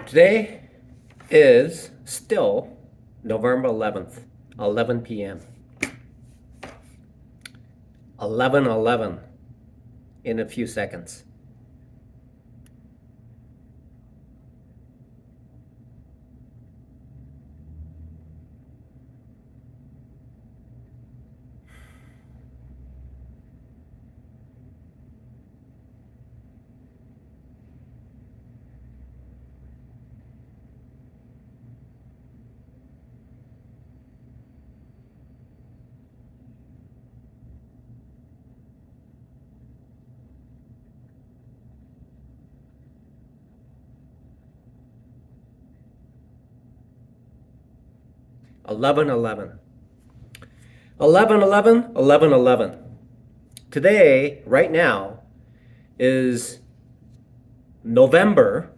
Today is still November 11th, 11 p.m. 11:11 in a few seconds. Eleven, 11. 11:11, 11:11. Today, right now, is November,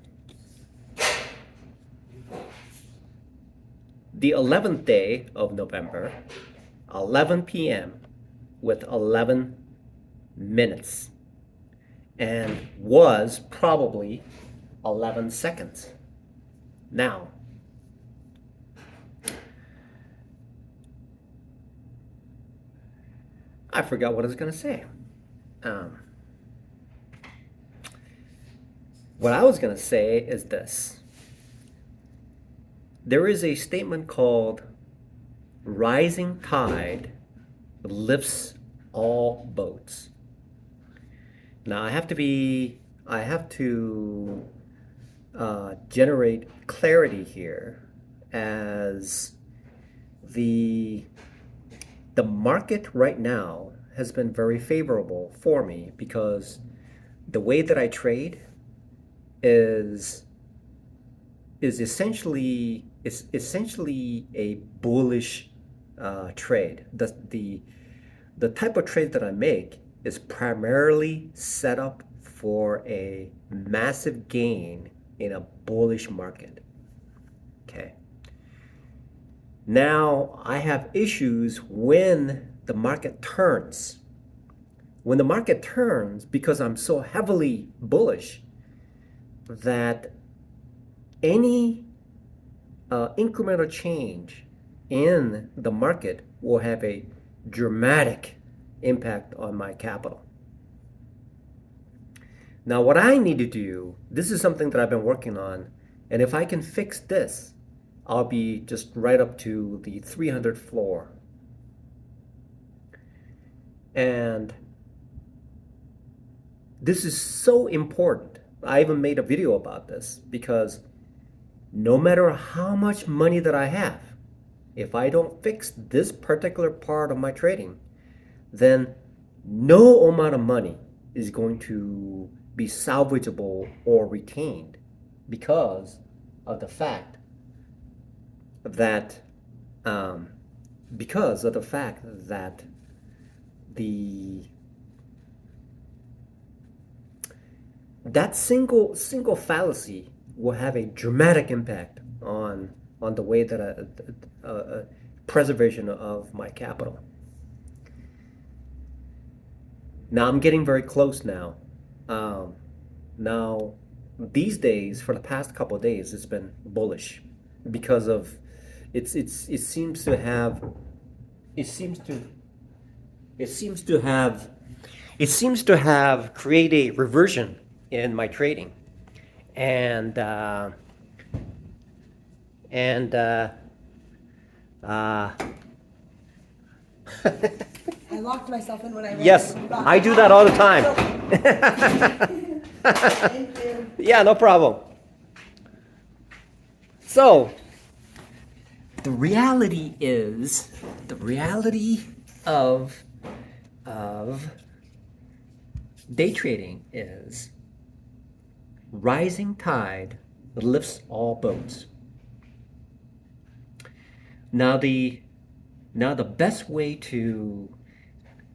the 11th day of November, 11 p.m. with 11 minutes, and was probably 11 seconds. Now, I forgot what I was going to say. What I was going to say is this. There is a statement called rising tide lifts all boats. Now I have to generate clarity here, as the market right now has been very favorable for me, because the way that I trade is essentially a bullish trade. The type of trade that I make is primarily set up for a massive gain in a bullish market. Okay. Now I have issues when the market turns. When the market turns, because I'm so heavily bullish, that any incremental change in the market will have a dramatic impact on my capital. Now, what I need to do, this is something that I've been working on, and if I can fix this, I'll be just right up to the 300 floor. And this is so important. I even made a video about this, because no matter how much money that I have, if I don't fix this particular part of my trading, then no amount of money is going to be salvageable or retained, because of the fact that that single fallacy will have a dramatic impact on the way that preservation of my capital. Now I'm getting very close now. Now these days, for the past couple of days, it's been bullish, because of it seems to have created a reversion in my trading, and I locked myself in when I ran. yes, I do that all the time. Thank you. Yeah, no problem. So, the reality of day trading is rising tide lifts all boats. Now the best way to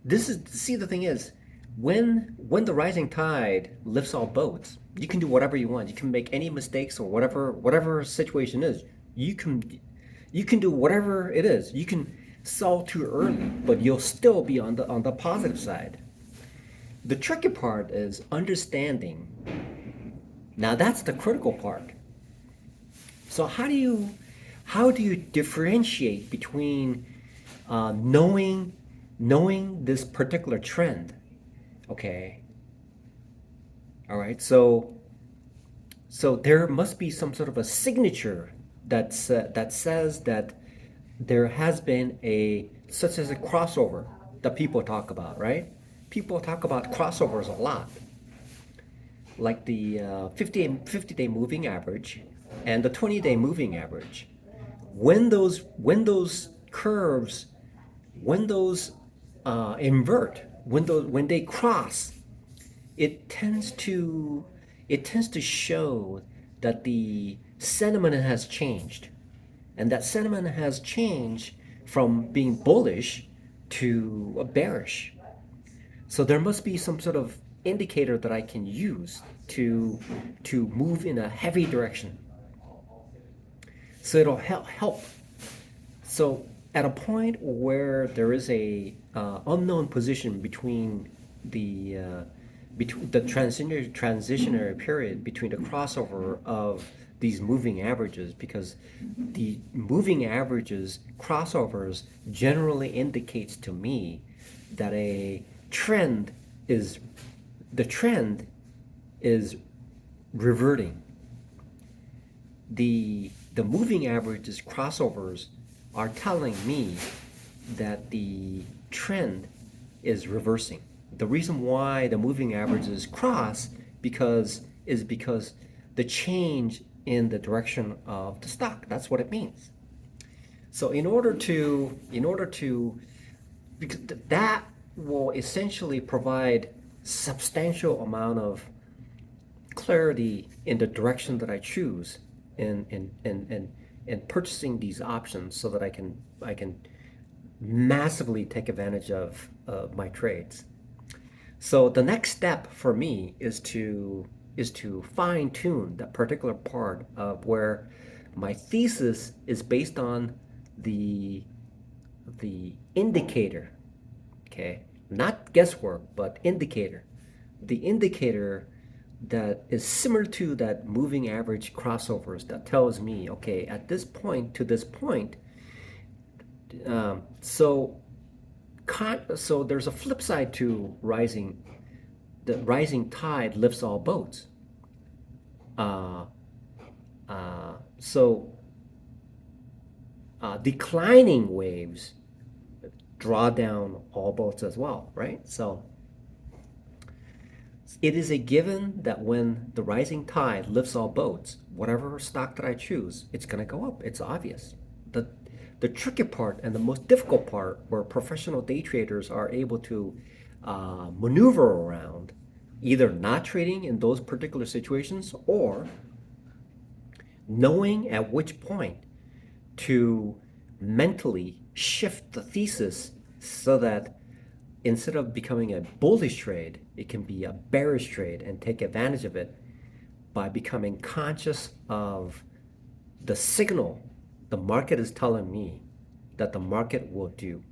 the thing is, when the rising tide lifts all boats, you can do whatever you want. You can make any mistakes, or whatever situation is. You can do whatever it is. You can sell too early, but you'll still be on the positive side. The tricky part is understanding. Now that's the critical part. So how do you differentiate between knowing this particular trend? Okay, all right. So there must be some sort of a signature that says that there has been a such as a crossover that people talk about, right? People talk about crossovers a lot, like the 50-day moving average and the 20-day moving average. When those curves, when those invert, when they cross, it tends to it tends to show that the sentiment has changed, and that sentiment has changed from being bullish to a bearish. So there must be some sort of indicator that I can use to move in a heavy direction. So it'll help. So at a point where there is a unknown position between the transitionary period between the crossover of these moving averages, because the moving averages crossovers generally indicates to me that a trend is the trend is reverting. The moving averages crossovers are telling me that the trend is reversing. The reason why the moving averages cross because the change in the direction of the stock. That's what it means. So because that will essentially provide substantial amount of clarity in the direction that I choose in purchasing these options, so that I can massively take advantage of my trades. So the next step for me is to fine tune that particular part of where my thesis is based on the indicator. Okay, not guesswork, but indicator. The indicator that is similar to that moving average crossovers that tells me, okay, at this point to this point. So there's a flip side to rising. The rising tide lifts all boats. Uh, so declining waves draw down all boats as well, right? So it is a given that when the rising tide lifts all boats, whatever stock that I choose, it's going to go up. It's obvious. The tricky part and the most difficult part, where professional day traders are able to maneuver around, either not trading in those particular situations or knowing at which point to mentally shift the thesis, so that instead of becoming a bullish trade, it can be a bearish trade, and take advantage of it by becoming conscious of the signal the market is telling me that the market will do.